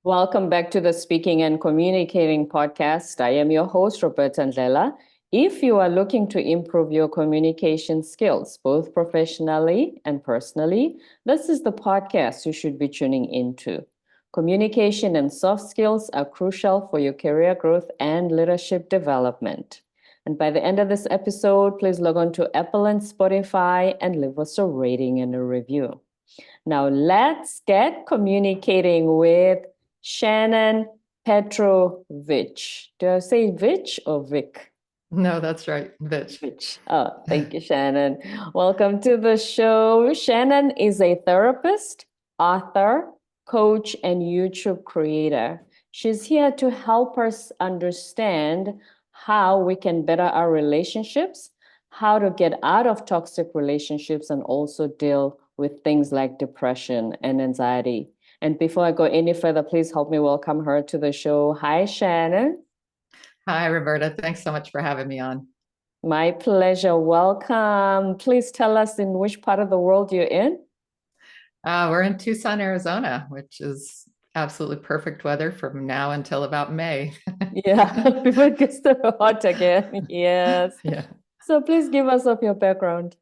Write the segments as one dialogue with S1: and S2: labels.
S1: Welcome back to the Speaking and Communicating podcast. I am your host, Roberta Ndlela. If you are looking to improve your communication skills, both professionally and personally, this is the podcast you should be tuning into. Communication and soft skills are crucial for your career growth and leadership development. And by the end of this episode, please log on to Apple and Spotify and leave us a rating and a review. Now, let's get communicating with Shannon Petrovich. Do I say Vich or Vic?
S2: No, that's right, Vitch.
S1: Vich. Oh, thank you, Shannon. Welcome to the show. Shannon is a therapist, author, coach, and YouTube creator. She's here to help us understand how we can better our relationships, how to get out of toxic relationships, and also deal with things like depression and anxiety. And before I go any further, please help me welcome her to the show. Hi, Shannon.
S2: Hi, Roberta. Thanks so much for having me on.
S1: My pleasure. Welcome. Please tell us in which part of the world you're in.
S2: We're in Tucson, Arizona, which is absolutely perfect weather from now until about May.
S1: Yeah, before it gets too hot again. Yes.
S2: Yeah.
S1: So please give us of your background.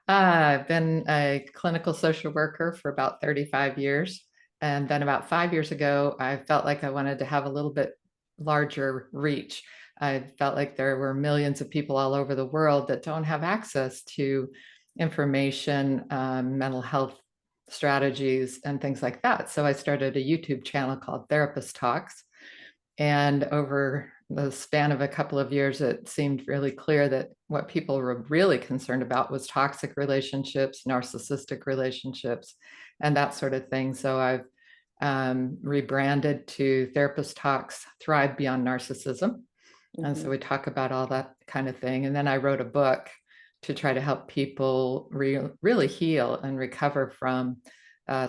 S2: I've been a clinical social worker for about 35 years. And then about 5 years ago, I felt like I wanted to have a little bit larger reach. I felt like there were millions of people all over the world that don't have access to information, mental health strategies, and things like that. So I started a YouTube channel called Therapist Talks. And over the span of a couple of years, it seemed really clear that what people were really concerned about was toxic relationships, narcissistic relationships, and that sort of thing. So I've rebranded to Therapist Talks Thrive Beyond Narcissism. And so we talk about all that kind of thing. And then I wrote a book to try to help people really heal and recover from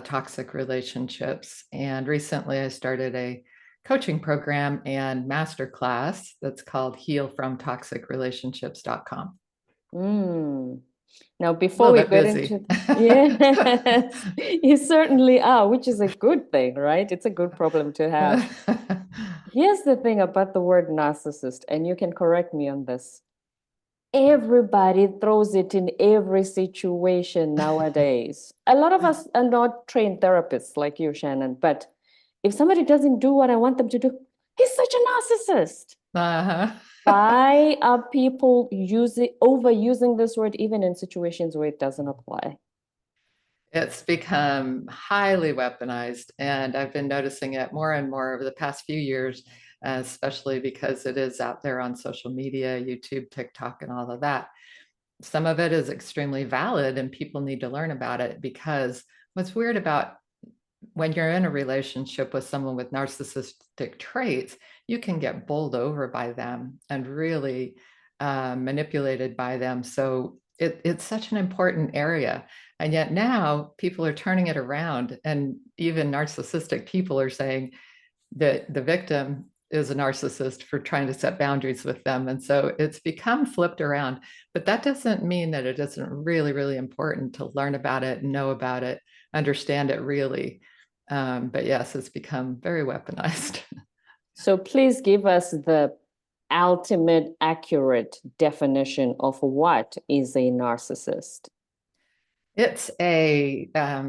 S2: toxic relationships. And recently I started a coaching program and masterclass that's called healfromtoxicrelationships.com.
S1: Now,
S2: A
S1: before
S2: little
S1: we
S2: bit
S1: get
S2: busy.
S1: into, yes, you certainly are, which is a good thing, right? It's a good problem to have. Here's the thing about the word narcissist, and you can correct me on this. Everybody throws it in every situation nowadays. A lot of us are not trained therapists like you, Shannon, but if somebody doesn't do what I want them to do, he's such a narcissist.
S2: Uh-huh.
S1: Why are people overusing this word even in situations where it doesn't apply?
S2: It's become highly weaponized, and I've been noticing it more and more over the past few years, especially because it is out there on social media, YouTube, TikTok, and all of that. Some of it is extremely valid, and people need to learn about it, because what's weird about when you're in a relationship with someone with narcissistic traits, you can get bowled over by them and really manipulated by them. So it's such an important area. And yet now people are turning it around, and even narcissistic people are saying that the victim is a narcissist for trying to set boundaries with them. And so it's become flipped around. But that doesn't mean that it isn't really, really important to learn about it, know about it, understand it really. But yes, it's become very weaponized.
S1: So please give us the ultimate accurate definition of what is a narcissist.
S2: It's a there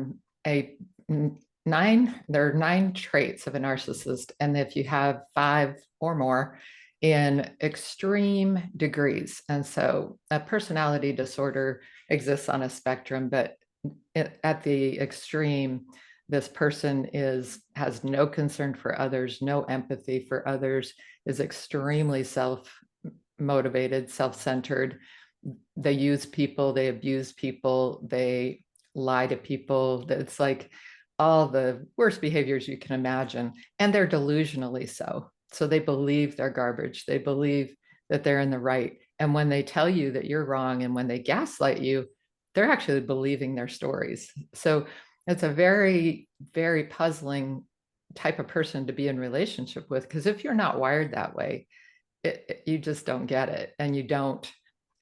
S2: are 9 traits of a narcissist, and if you have 5 or more in extreme degrees. And so a personality disorder exists on a spectrum, but at the extreme, this person has no concern for others, no empathy for others, is extremely self-motivated, self-centered. They use people, they abuse people, they lie to people. It's like all the worst behaviors you can imagine. And they're delusionally so. So they believe they're garbage. They believe that they're in the right. And when they tell you that you're wrong, and when they gaslight you, they're actually believing their stories. So it's a very, very puzzling type of person to be in relationship with, because if you're not wired that way, you just don't get it, and you don't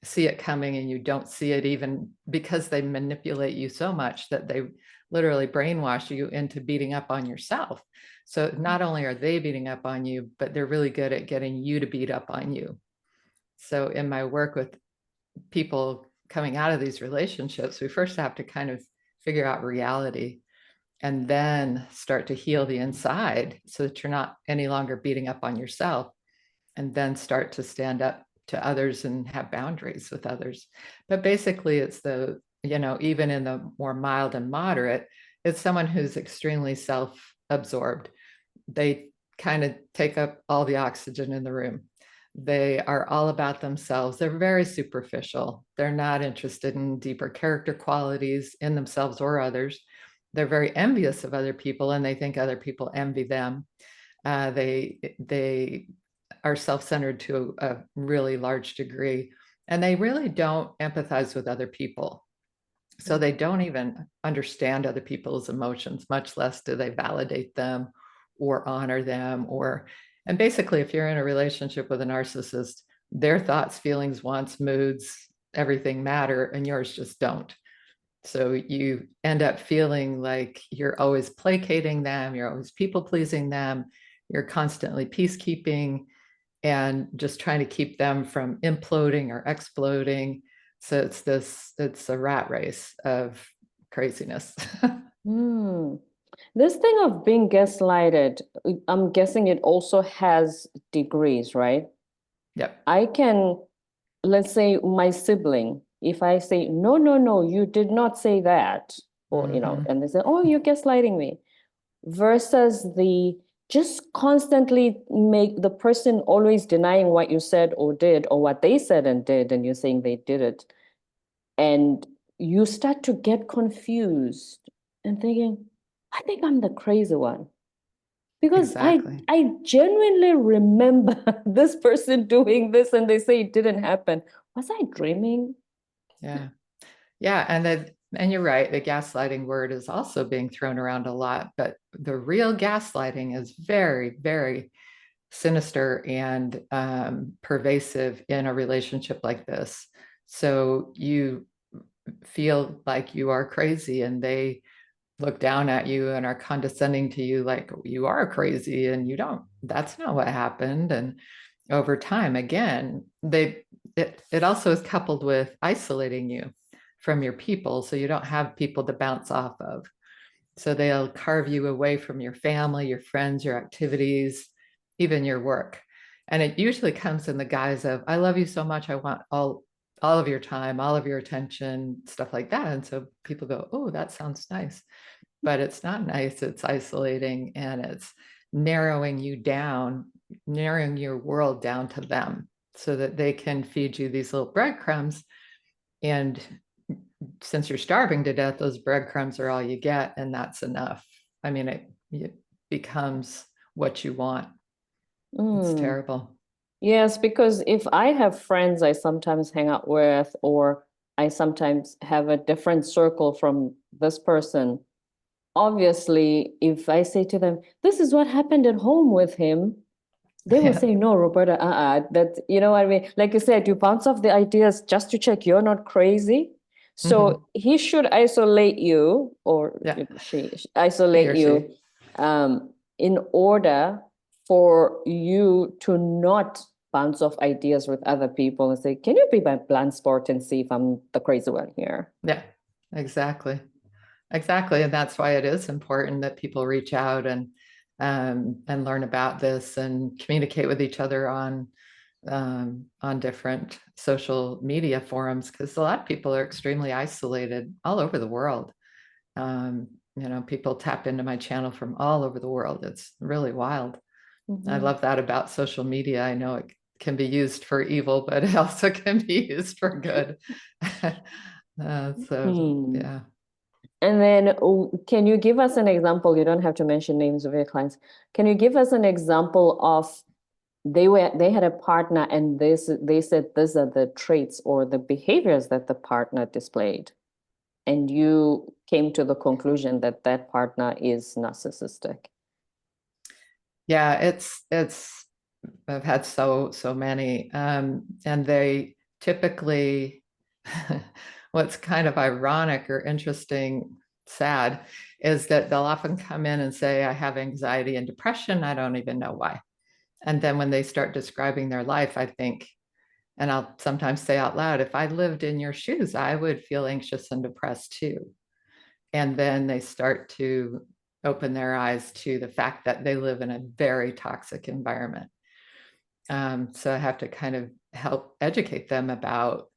S2: see it coming, and you don't see it even because they manipulate you so much that they literally brainwash you into beating up on yourself. So not only are they beating up on you, but they're really good at getting you to beat up on you. So in my work with people coming out of these relationships, we first have to kind of figure out reality and then start to heal the inside so that you're not any longer beating up on yourself, and then start to stand up to others and have boundaries with others. But basically it's the, even in the more mild and moderate, it's someone who's extremely self-absorbed. They kind of take up all the oxygen in the room. They are all about themselves. They're very superficial. They're not interested in deeper character qualities in themselves or others. They're very envious of other people, and they think other people envy them. They are self-centered to a really large degree, and they really don't empathize with other people. So they don't even understand other people's emotions, much less do they validate them or honor them. And basically, if you're in a relationship with a narcissist, their thoughts, feelings, wants, moods, everything matter, and yours just don't. So you end up feeling like you're always placating them, you're always people pleasing them, you're constantly peacekeeping and just trying to keep them from imploding or exploding. So it's a rat race of craziness.
S1: This thing of being gaslighted, I'm guessing it also has degrees, right?
S2: Yep.
S1: Let's say my sibling, if I say, no, you did not say that, or, and they say, oh, you're gaslighting me, versus the just constantly make the person always denying what you said or did, or what they said and did, and you're saying they did it. And you start to get confused and thinking, I think I'm the crazy one. Because
S2: exactly.
S1: I genuinely remember this person doing this and they say it didn't happen. Was I dreaming?
S2: Yeah. Yeah. And you're right. The gaslighting word is also being thrown around a lot, but the real gaslighting is very, very sinister and pervasive in a relationship like this. So you feel like you are crazy, and they look down at you and are condescending to you like you are crazy, and you don't, that's not what happened. And over time, again, it also is coupled with isolating you from your people, so you don't have people to bounce off of. So they'll carve you away from your family, your friends, your activities, even your work. And it usually comes in the guise of, I love you so much, I want all of your time, all of your attention, stuff like that. And so people go, oh, that sounds nice. But it's not nice. It's isolating, and it's narrowing you down, narrowing your world down to them so that they can feed you these little breadcrumbs. And since you're starving to death, those breadcrumbs are all you get, and that's enough. I mean, it becomes what you want. It's terrible.
S1: Yes, because if I have friends I sometimes hang out with, or I sometimes have a different circle from this person, obviously, if I say to them, this is what happened at home with him, they will say, no, Roberta, that, you know what I mean? Like you said, you bounce off the ideas just to check you're not crazy. So he should isolate you, or she isolate you, in order for you to not bounce off ideas with other people and say, can you be my blind spot and see if I'm the crazy one here?
S2: Yeah, exactly. Exactly. And that's why it is important that people reach out and learn about this and communicate with each other on different social media forums, because a lot of people are extremely isolated all over the world. People tap into my channel from all over the world. It's really wild. I love that about social media. I know it can be used for evil, but it also can be used for good. Yeah.
S1: And then can you give us an example? You don't have to mention names of your clients. Can you give us an example of they had a partner and they said these are the traits or the behaviors that the partner displayed, and you came to the conclusion that that partner is narcissistic?
S2: Yeah, it's I've had so many, and they typically what's kind of ironic or interesting sad is that they'll often come in and say, I have anxiety and depression. I don't even know why. And then when they start describing their life, I think, and I'll sometimes say out loud, if I lived in your shoes, I would feel anxious and depressed too. And then they start to open their eyes to the fact that they live in a very toxic environment. So I have to kind of help educate them about,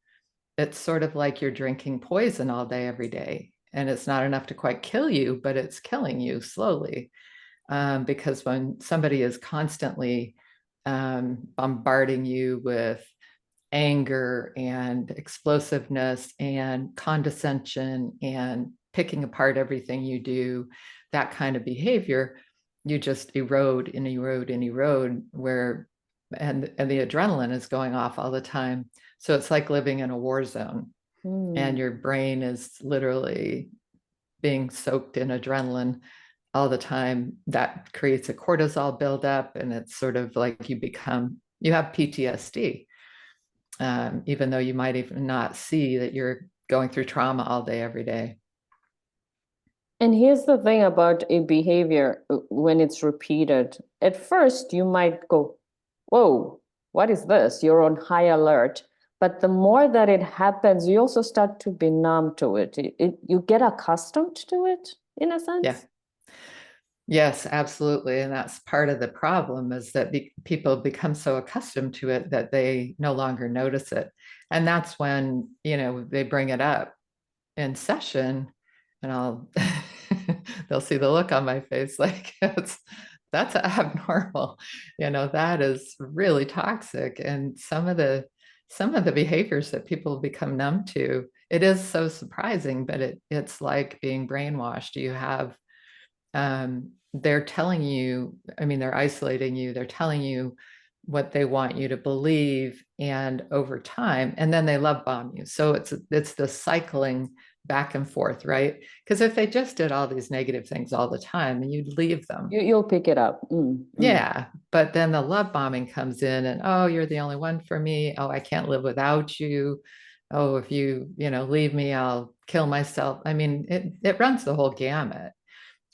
S2: it's sort of like you're drinking poison all day, every day. And it's not enough to quite kill you, but it's killing you slowly. Because when somebody is constantly bombarding you with anger and explosiveness and condescension and picking apart everything you do, that kind of behavior, you just erode and erode and erode, where and the adrenaline is going off all the time. So it's like living in a war zone, and your brain is literally being soaked in adrenaline all the time. That creates a cortisol buildup, and it's sort of like you have PTSD, even though you might even not see that you're going through trauma all day, every day.
S1: And here's the thing about a behavior when it's repeated. At first, you might go, whoa, what is this? You're on high alert. But the more that it happens, you also start to be numb to it. You get accustomed to it, in a sense.
S2: Yeah. Yes, absolutely. And that's part of the problem, is that people become so accustomed to it that they no longer notice it. And that's when, they bring it up in session, and they'll see the look on my face, like, that's abnormal. That is really toxic. And some of the behaviors that people become numb to, it is so surprising, but it's like being brainwashed. You have, they're telling you, they're isolating you, they're telling you what they want you to believe, and over time, and then they love bomb you. So it's the cycling back and forth, right? Because if they just did all these negative things all the time, and you'd leave them,
S1: you'll pick it up.
S2: Yeah, but then the love bombing comes in, and, oh, you're the only one for me. Oh, I can't live without you. Oh, if you leave me, I'll kill myself. It runs the whole gamut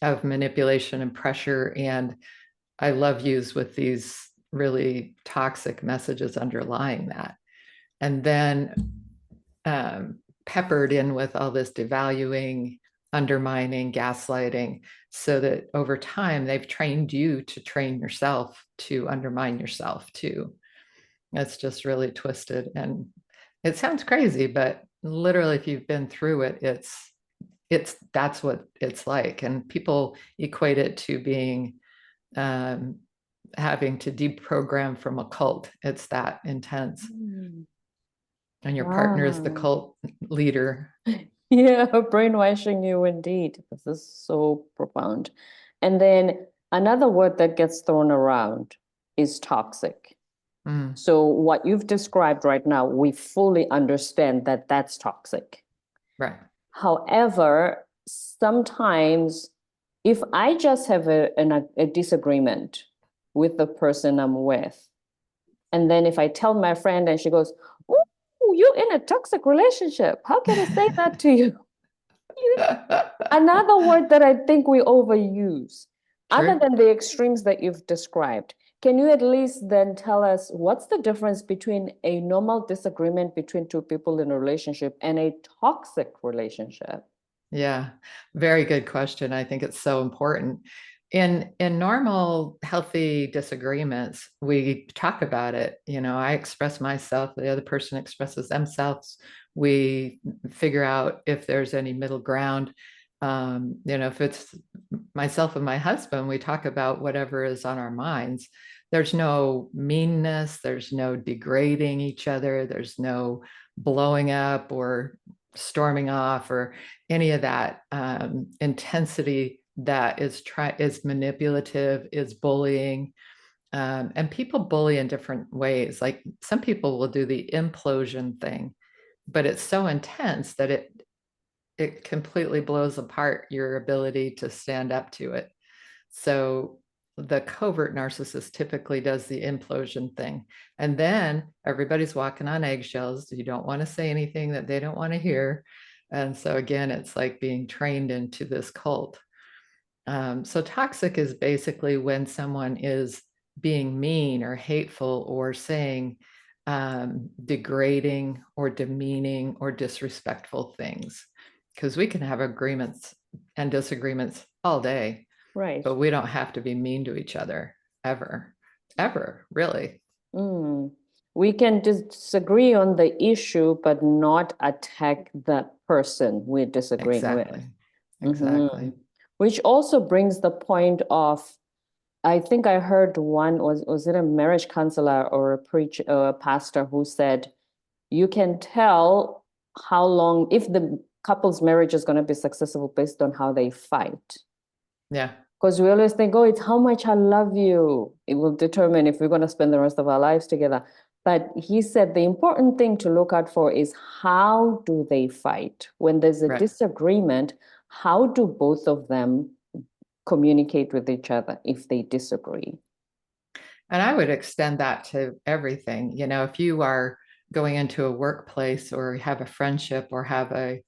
S2: of manipulation and pressure, and I love yous with these really toxic messages underlying that. And then peppered in with all this devaluing, undermining, gaslighting, so that over time they've trained you to train yourself to undermine yourself too. It's just really twisted, and it sounds crazy, but literally, if you've been through it, that's what it's like. And people equate it to being having to deprogram from a cult. It's that intense. And your partner is the cult leader.
S1: Yeah, brainwashing you indeed. This is so profound. And then another word that gets thrown around is toxic. So what you've described right now, we fully understand that that's toxic.
S2: Right.
S1: However, sometimes if I just have a disagreement with the person I'm with, and then if I tell my friend and she goes, oh, you're in a toxic relationship, how can I say that to you? Another word that I think we overuse, other than the extremes that you've described, can you at least then tell us what's the difference between a normal disagreement between two people in a relationship and a toxic relationship?
S2: Yeah, very good question. I think it's so important. In normal, healthy disagreements, we talk about it. I express myself, the other person expresses themselves. We figure out if there's any middle ground. If it's myself and my husband, we talk about whatever is on our minds. There's no meanness, there's no degrading each other, there's no blowing up or storming off or any of that intensity that is manipulative, is bullying. And people bully in different ways. Like, some people will do the implosion thing, but it's so intense that it completely blows apart your ability to stand up to it. So the covert narcissist typically does the implosion thing. And then everybody's walking on eggshells. You don't want to say anything that they don't want to hear. And so again, it's like being trained into this cult. So toxic is basically when someone is being mean or hateful or saying degrading or demeaning or disrespectful things. Because we can have agreements and disagreements all day,
S1: Right.
S2: but we don't have to be mean to each other ever, really.
S1: We can disagree on the issue, but not attack the person we're disagreeing with.
S2: Exactly.
S1: Which also brings the point of, I think I heard one, was it a marriage counselor or a preacher or a pastor who said, you can tell how long, if the couple's marriage is going to be successful based on how they fight.
S2: Yeah.
S1: Because we always think, oh, it's how much I love you. It will determine if we're going to spend the rest of our lives together. But he said the important thing to look out for is, how do they fight? When there's a disagreement, how do both of them communicate with each other if they disagree?
S2: And I would extend that to everything. You know, if you are going into a workplace or have a friendship or have a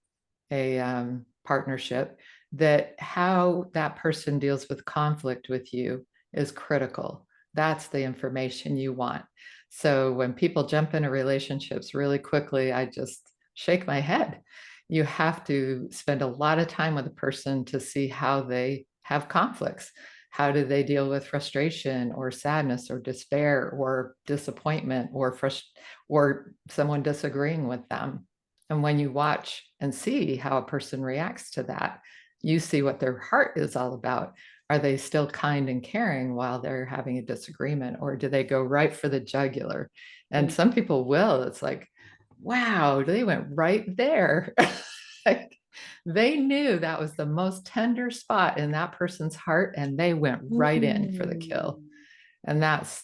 S2: partnership, that how that person deals with conflict with you is critical. That's the information you want. So when people jump into relationships really quickly, I just shake my head. You have to spend a lot of time with a person to see how they have conflicts. How do they deal with frustration or sadness or despair or disappointment or someone disagreeing with them? And when you watch and see how a person reacts to that, you see what their heart is all about. Are they still kind and caring while they're having a disagreement, or do they go right for the jugular? And some people will. It's like, wow, they went right there. Like, they knew that was the most tender spot in that person's heart, and they went right in for the kill. And that's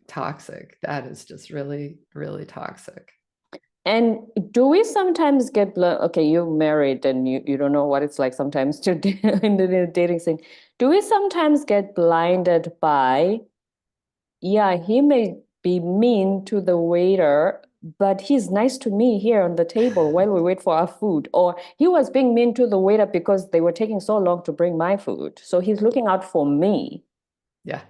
S2: toxic. That is just really, really toxic.
S1: And do we sometimes get, okay, you're married and you don't know what it's like sometimes to in the dating scene. Do we sometimes get blinded by, yeah, he may be mean to the waiter, but he's nice to me here on the table while we wait for our food. Or he was being mean to the waiter because they were taking so long to bring my food. So he's looking out for me.
S2: Yeah.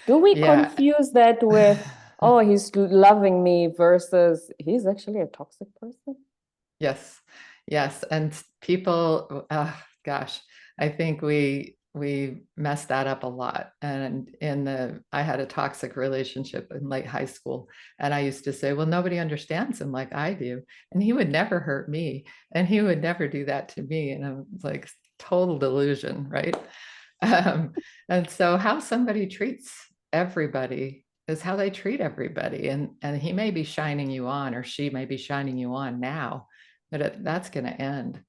S1: Do we confuse that with, oh, he's loving me versus he's actually a toxic person?
S2: Yes. Yes. And people, gosh, I think we mess that up a lot. And I had a toxic relationship in late high school, and I used to say, well, nobody understands him like I do, and he would never hurt me, and he would never do that to me. And I'm like, total delusion, right? And so how somebody treats everybody is how they treat everybody. And he may be shining you on, or she may be shining you on now, but that's going to end.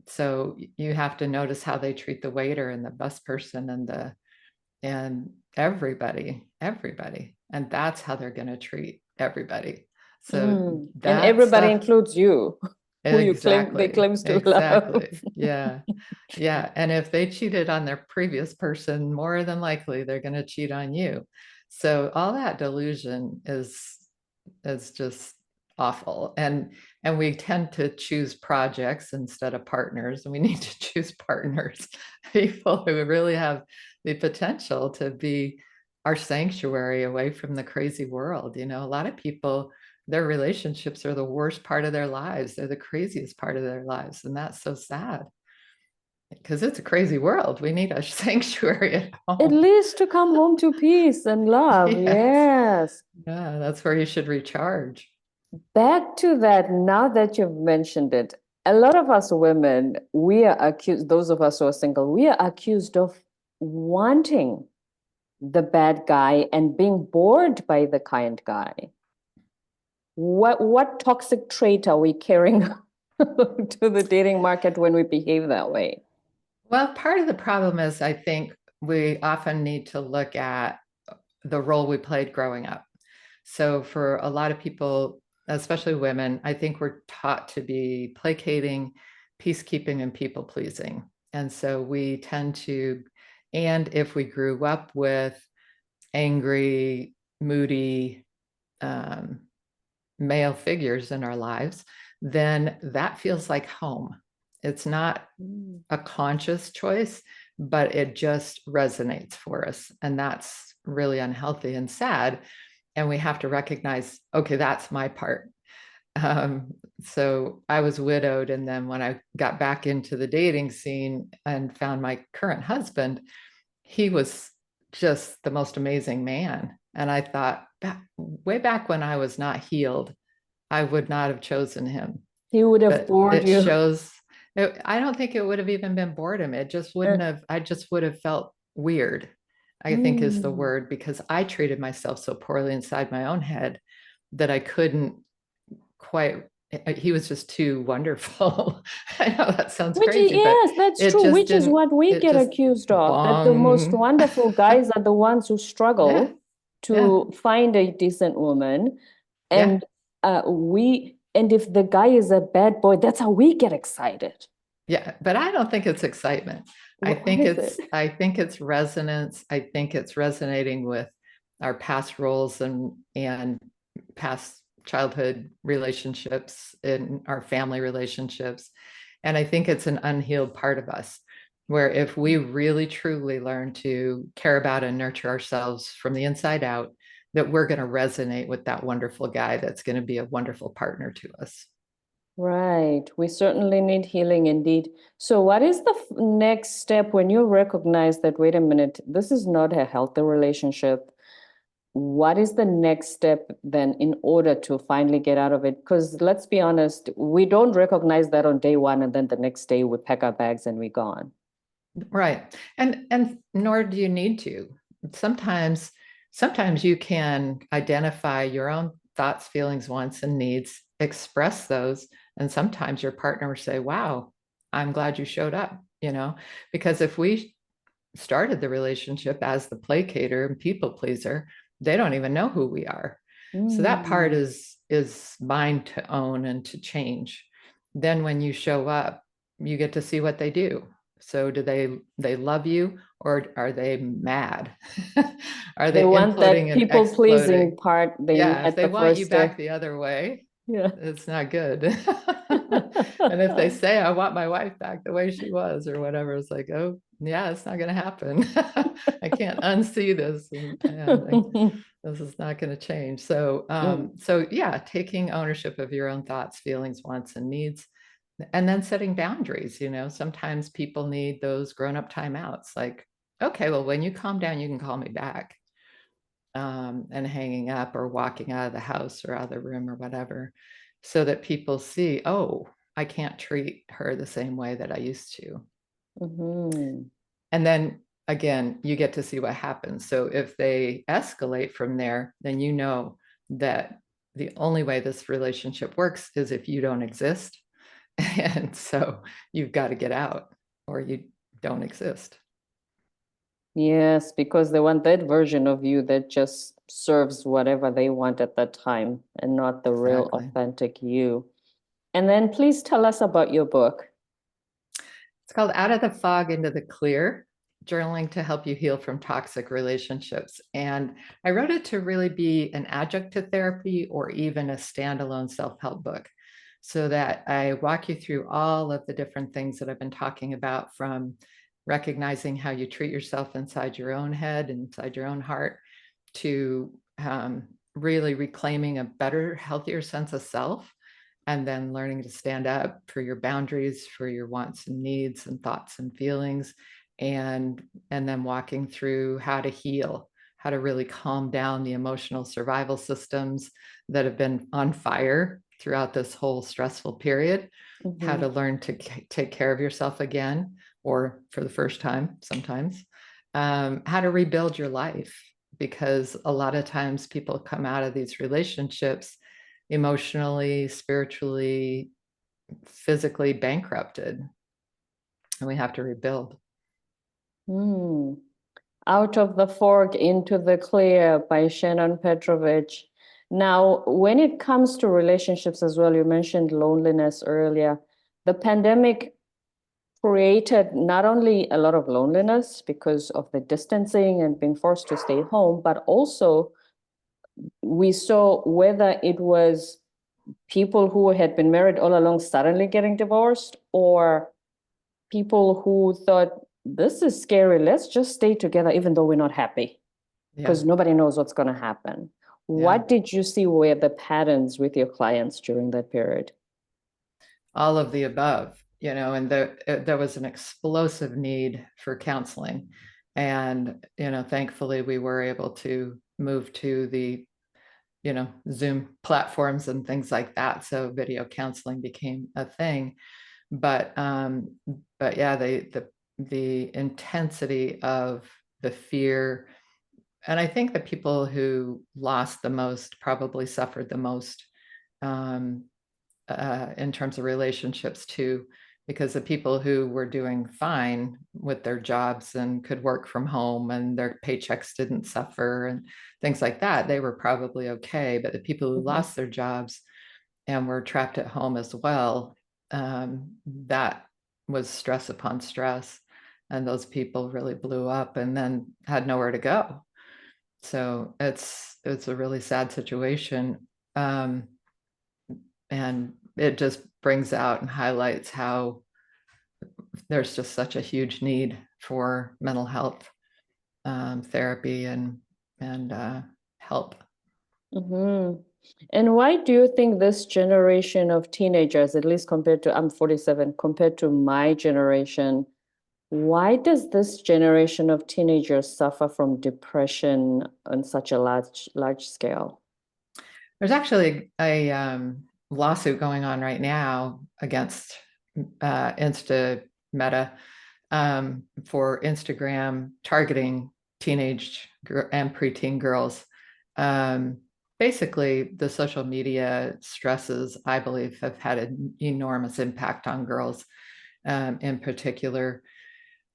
S2: So you have to notice how they treat the waiter and the bus person and everybody, and that's how they're going to treat everybody. So
S1: and
S2: that
S1: everybody
S2: stuff
S1: includes you, who they claims to love.
S2: Yeah. And if they cheated on their previous person, more than likely they're going to cheat on you. So all that delusion is just awful. And we tend to choose projects instead of partners, and we need to choose partners, people who really have the potential to be our sanctuary away from the crazy world. You know, a lot of people, their relationships are the worst part of their lives. They're the craziest part of their lives. And that's so sad, because it's a crazy world. We need a sanctuary at home.
S1: At least to come home to peace and love. Yes.
S2: Yeah, that's where you should recharge.
S1: Back to that, now that you've mentioned it, a lot of us women, we are accused, those of us who are single, we are accused of wanting the bad guy and being bored by the kind guy. What toxic trait are we carrying to the dating market when we behave that way?
S2: Well, part of the problem is, I think we often need to look at the role we played growing up. So for a lot of people, especially women, I think we're taught to be placating, peacekeeping, and people pleasing. And so we tend to, and if we grew up with angry, moody male figures in our lives, then that feels like home. It's not a conscious choice, but it just resonates for us. And that's really unhealthy and sad. And we have to recognize, okay, that's my part. So I was widowed. And then when I got back into the dating scene and found my current husband, he was just the most amazing man. And I thought, way back when I was not healed, I would not have chosen him.
S1: He would have bored you.
S2: I don't think it would have even been boredom. It just wouldn't have, I just would have felt weird, I think is the word, because I treated myself so poorly inside my own head that I couldn't quite, he was just too wonderful. I know that sounds crazy.
S1: Yes, that's true, which is what we get accused of, that the most wonderful guys are the ones who struggle to find a decent woman. And and if the guy is a bad boy, that's how we get excited.
S2: Yeah, but I don't think it's excitement. I think it's resonance. I think it's resonating with our past roles and past childhood relationships and our family relationships. And I think it's an unhealed part of us, where if we really truly learn to care about and nurture ourselves from the inside out, that we're going to resonate with that wonderful guy that's going to be a wonderful partner to us.
S1: Right. We certainly need healing indeed. So what is the next step when you recognize that, wait a minute, this is not a healthy relationship? What is the next step then in order to finally get out of it? Because let's be honest, we don't recognize that on day one, and then the next day we pack our bags and we're gone.
S2: Right. And nor do you need to. Sometimes you can identify your own thoughts, feelings, wants, and needs, express those. And sometimes your partner will say, wow, I'm glad you showed up, because if we started the relationship as the placater and people pleaser, they don't even know who we are. So that part is mine to own and to change. Then when you show up, you get to see what they do. So do they love you, or are they mad? Are they
S1: want that people pleasing part?
S2: If they want you back the other way, it's not good. And if they say, I want my wife back the way she was or whatever, it's like, oh yeah, it's not going to happen. I can't unsee this, and this is not going to change. So taking ownership of your own thoughts, feelings, wants, and needs. And then setting boundaries. Sometimes people need those grown-up timeouts, like, okay, well, when you calm down, you can call me back, and hanging up or walking out of the house or out of the room or whatever, so that people see, oh, I can't treat her the same way that I used to. And then again, you get to see what happens. So if they escalate from there, then you know that the only way this relationship works is if you don't exist. And so you've got to get out, or you don't exist.
S1: Yes, because they want that version of you that just serves whatever they want at that time, and not the real authentic you. And then please tell us about your book.
S2: It's called Out of the Fog into the Clear: Journaling to Help You Heal from Toxic Relationships. And I wrote it to really be an adjunct to therapy, or even a standalone self-help book, so that I walk you through all of the different things that I've been talking about, from recognizing how you treat yourself inside your own head, inside your own heart, to really reclaiming a better, healthier sense of self, and then learning to stand up for your boundaries, for your wants and needs and thoughts and feelings, and then walking through how to heal, how to really calm down the emotional survival systems that have been on fire throughout this whole stressful period, how to learn to take care of yourself again, or for the first time sometimes, how to rebuild your life, because a lot of times people come out of these relationships emotionally, spiritually, physically bankrupted, and we have to rebuild.
S1: Out of the Fog into the Clear by Shannon Petrovich. Now, when it comes to relationships as well, you mentioned loneliness earlier. The pandemic created not only a lot of loneliness because of the distancing and being forced to stay home, but also we saw whether it was people who had been married all along suddenly getting divorced, or people who thought, this is scary, let's just stay together even though we're not happy, because nobody knows what's going to happen. What did you see were the patterns with your clients during that period?
S2: All of the above, and there was an explosive need for counseling. And, thankfully we were able to move to the, Zoom platforms and things like that. So video counseling became a thing. But yeah, the intensity of the fear. And I think the people who lost the most probably suffered the most, in terms of relationships too, because the people who were doing fine with their jobs and could work from home and their paychecks didn't suffer and things like that, they were probably okay. But the people who lost their jobs and were trapped at home as well, that was stress upon stress. And those people really blew up and then had nowhere to go. So it's a really sad situation. And it just brings out and highlights how there's just such a huge need for mental health therapy and help.
S1: And why do you think this generation of teenagers, at least compared to, I'm 47, compared to my generation, why does this generation of teenagers suffer from depression on such a large scale?
S2: There's actually a lawsuit going on right now against Meta for Instagram targeting teenage and preteen girls. Basically, the social media stresses, I believe, have had an enormous impact on girls in particular.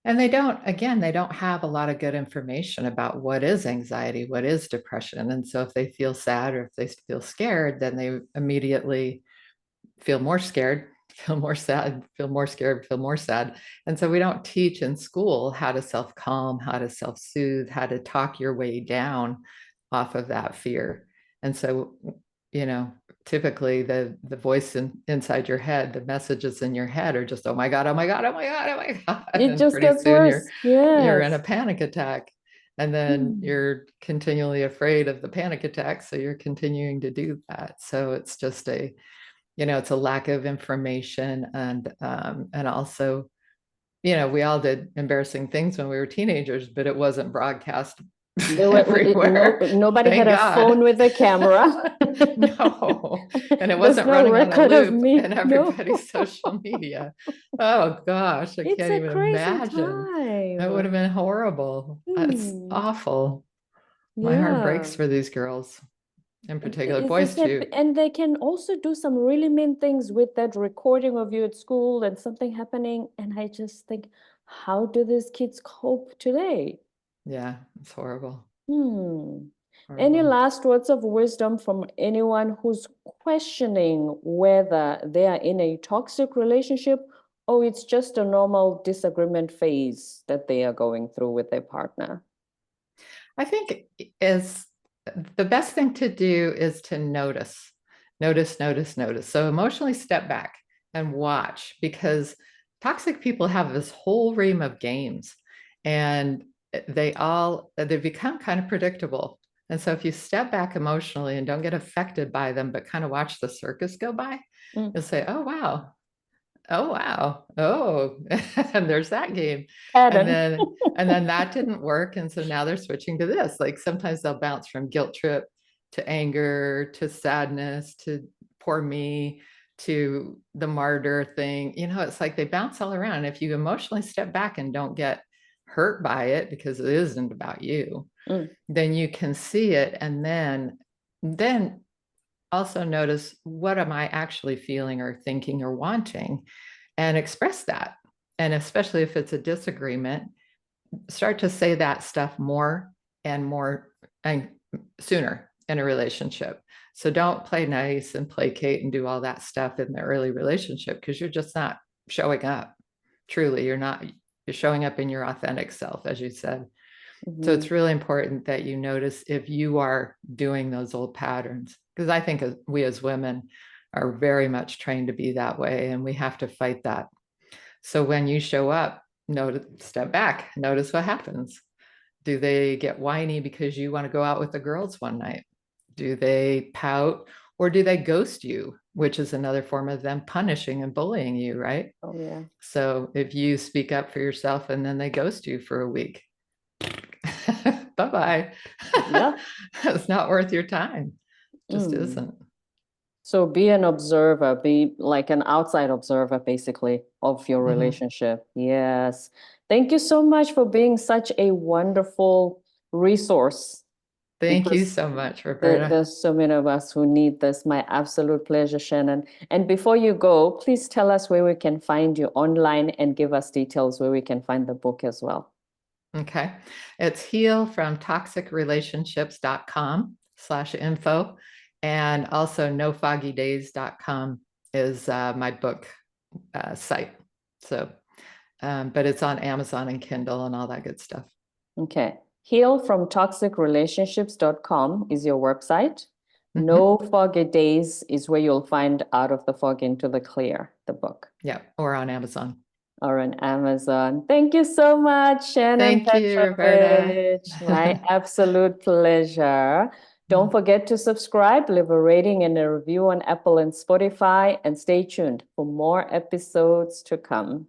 S2: And they don't have a lot of good information about what is anxiety, what is depression. And so if they feel sad or if they feel scared, then they immediately feel more scared, feel more sad, feel more scared, feel more sad. And so we don't teach in school how to self-calm, how to self-soothe, how to talk your way down off of that fear. And so, typically the voice inside your head, the messages in your head are just, oh my God, oh my God, oh my God, oh my God.
S1: It
S2: and
S1: just
S2: pretty
S1: gets
S2: soon
S1: worse.
S2: you're in a panic attack. And then you're continually afraid of the panic attack. So you're continuing to do that. So it's just it's a lack of information. And also, we all did embarrassing things when we were teenagers, but it wasn't broadcast everywhere.
S1: Nobody
S2: Thank
S1: had a
S2: God.
S1: phone with a camera.
S2: No, and it wasn't running on a loop in everybody's social media. Oh gosh, I can't even imagine. That would have been horrible. That's awful. My heart breaks for these girls, in particular, boys too.
S1: And they can also do some really mean things with that recording of you at school and something happening. And I just think, how do these kids cope today?
S2: Yeah, it's horrible.
S1: Any last words of wisdom from anyone who's questioning whether they are in a toxic relationship or it's just a normal disagreement phase that they are going through with their partner?
S2: I think the best thing to do is to notice. So emotionally step back and watch, because toxic people have this whole ream of games and they become kind of predictable. And so if you step back emotionally and don't get affected by them, but kind of watch the circus go by, you'll say, oh, wow. Oh, wow. Oh, and there's that game. And then that didn't work. And so now they're switching to this. Like sometimes they'll bounce from guilt trip to anger, to sadness, to poor me, to the martyr thing. It's like they bounce all around. And if you emotionally step back and don't get hurt by it, because it isn't about you, then you can see it. And then also notice, what am I actually feeling or thinking or wanting, and express that. And especially if it's a disagreement, start to say that stuff more and more and sooner in a relationship. So don't play nice and placate and do all that stuff in the early relationship, because you're just not showing up. Truly, you're showing up in your authentic self, as you said. So it's really important that you notice if you are doing those old patterns, because I think we as women are very much trained to be that way, and we have to fight that. So when you show up, step back, notice what happens. Do they get whiny because you want to go out with the girls one night? Do they pout, or do they ghost you, which is another form of them punishing and bullying you, right?
S1: Oh, yeah.
S2: So if you speak up for yourself and then they ghost you for a week, bye-bye.
S1: Yeah.
S2: It's not worth your time. Just
S1: Mm.
S2: isn't.
S1: So be an observer, be like an outside observer, basically, of your relationship. Yes. Thank you so much for being such a wonderful resource.
S2: Thank you
S1: Because
S2: so much, Roberta.
S1: there's so many of us who need this. My absolute pleasure, Shannon. And before you go, please tell us where we can find you online and give us details where we can find the book as well.
S2: Okay. It's healfromtoxicrelationships.com/info. And also nofoggydays.com is my book site. So, but it's on Amazon and Kindle and all that good stuff.
S1: Okay. Healfromtoxicrelationships.com is your website. No Foggy Days is where you'll find Out of the Fog into the Clear, the book.
S2: Yeah, or on Amazon.
S1: Or on Amazon. Thank you so much, Shannon
S2: Thank you, Roberta.
S1: Petrovich. My absolute pleasure. Don't forget to subscribe, leave a rating and a review on Apple and Spotify, and stay tuned for more episodes to come.